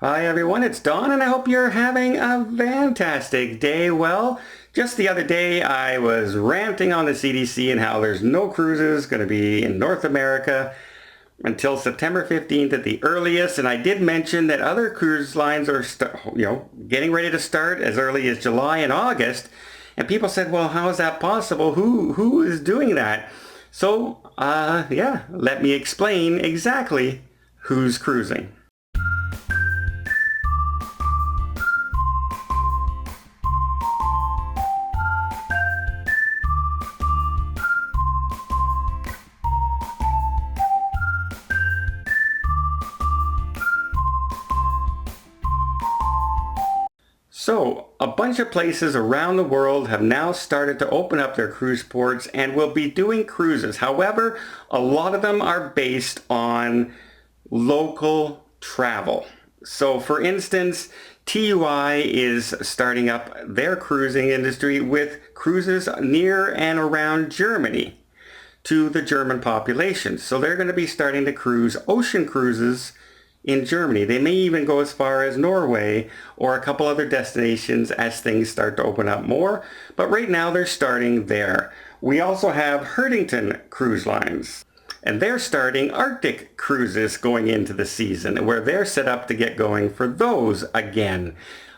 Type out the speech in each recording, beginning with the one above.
Hi everyone, it's Don and I hope you're having a fantastic day. Well, just the other day I was ranting on the CDC and how there's no cruises going to be in North America until September 15th at the earliest, and I did mention that other cruise lines are getting ready to start as early as July and August. And people said, "Well, how is that possible? Who is doing that?" So, yeah, let me explain exactly who's cruising. So, a bunch of places around the world have now started to open up their cruise ports and will be doing cruises. However, a lot of them are based on local travel. So, for instance, TUI is starting up their cruising industry with cruises near and around Germany to the German population. So they're going to be starting to cruise ocean cruises in Germany. They may even go as far as Norway or a couple other destinations as things start to open up more. But right now they're starting there. We also have Hertington Cruise Lines. And they're starting Arctic cruises going into the season, where they're set up to get going for those again.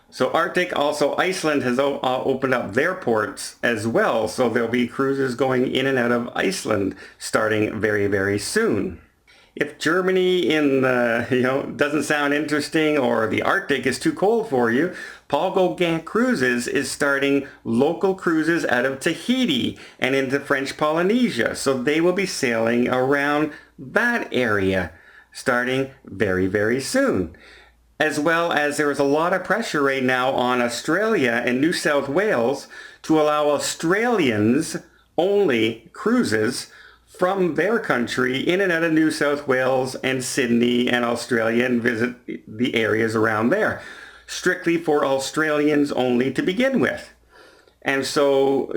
So Arctic, also Iceland has opened up their ports as well. So there'll be cruises going in and out of Iceland starting very, very soon. If Germany doesn't sound interesting or the Arctic is too cold for you, Paul Gauguin Cruises is starting local cruises out of Tahiti and into French Polynesia. So they will be sailing around that area starting very, very soon. As well as there is a lot of pressure right now on Australia and New South Wales to allow Australians only cruises from their country in and out of New South Wales and Sydney and Australia and visit the areas around there. Strictly for Australians only to begin with. And so,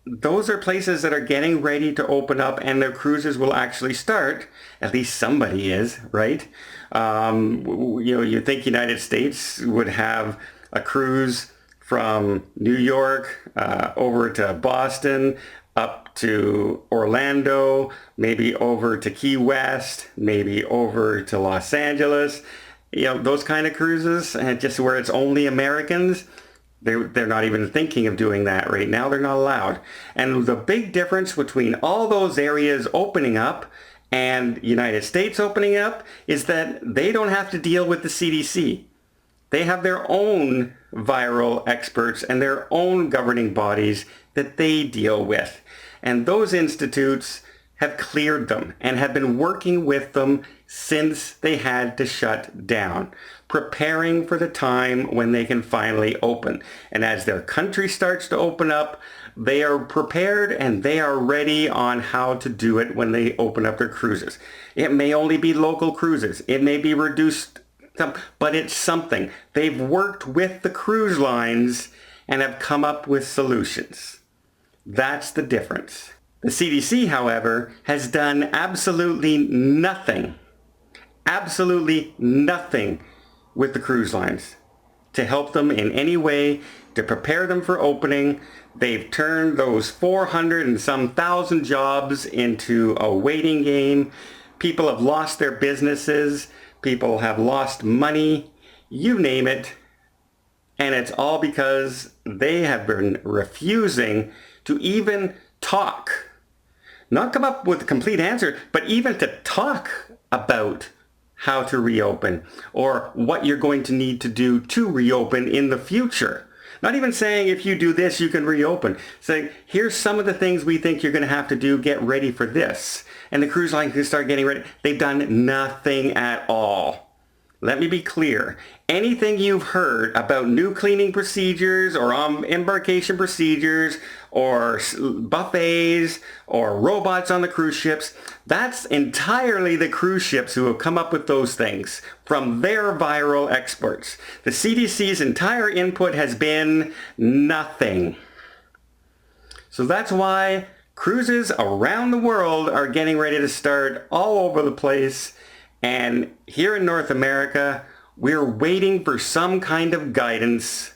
those are places that are getting ready to open up and their cruises will actually start. At least somebody is, right? You think United States would have a cruise from New York over to Boston, up to Orlando, maybe over to Key West, maybe over to Los Angeles. Those kind of cruises, and just where it's only Americans. They're not even thinking of doing that right now. They're not allowed. And the big difference between all those areas opening up and United States opening up is that they don't have to deal with the CDC. They have their own viral experts and their own governing bodies that they deal with. And those institutes have cleared them and have been working with them since they had to shut down, preparing for the time when they can finally open. And as their country starts to open up, they are prepared and they are ready on how to do it when they open up their cruises. It may only be local cruises. It may be reduced, but it's something. They've worked with the cruise lines and have come up with solutions. That's the difference. The CDC, however, has done absolutely nothing with the cruise lines to help them in any way, to prepare them for opening. They've turned those 400 and some thousand jobs into a waiting game. People have lost their businesses. People have lost money. You name it. And it's all because they have been refusing to even talk. Not come up with a complete answer, but even to talk about how to reopen or what you're going to need to do to reopen in the future. Not even saying if you do this, you can reopen. Saying, here's some of the things we think you're going to have to do. Get ready for this. And the cruise line can start getting ready. They've done nothing at all. Let me be clear. Anything you've heard about new cleaning procedures or embarkation procedures or buffets or robots on the cruise ships, that's entirely the cruise ships who have come up with those things from their viral experts. The CDC's entire input has been nothing. So that's why cruises around the world are getting ready to start all over the place. And here in North America, We're waiting for some kind of guidance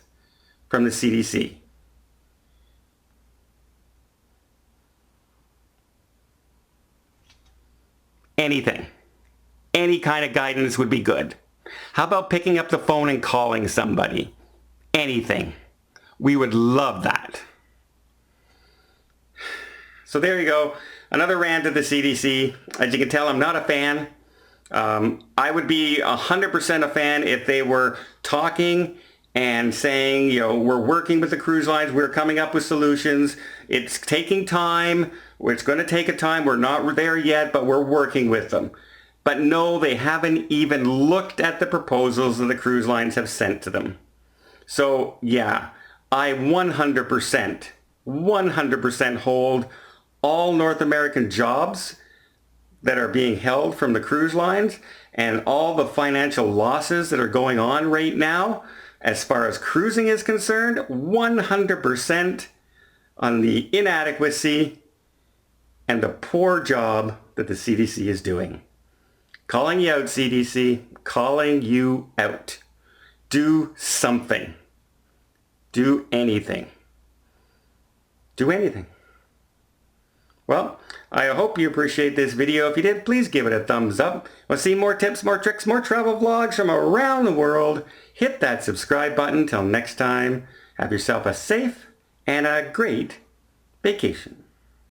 from the CDC. Anything. Any kind of guidance would be good. How about picking up the phone and calling somebody? Anything. We would love that. So there you go. Another rant of the CDC. As you can tell, I'm not a fan. I would be 100% a fan if they were talking and saying, you know, we're working with the cruise lines, we're coming up with solutions. It's taking time. It's going to take a time. We're not there yet, but we're working with them. But no, they haven't even looked at the proposals that the cruise lines have sent to them. So yeah, I 100% hold all North American jobs that are being held from the cruise lines and all the financial losses that are going on right now as far as cruising is concerned, 100% on the inadequacy and the poor job that the CDC is doing. Calling you out, CDC, calling you out. Do something. Do anything. Do anything. Well, I hope you appreciate this video. If you did, please give it a thumbs up. Want to see more tips, more tricks, more travel vlogs from around the world? Hit that subscribe button. Till next time, have yourself a safe and a great vacation.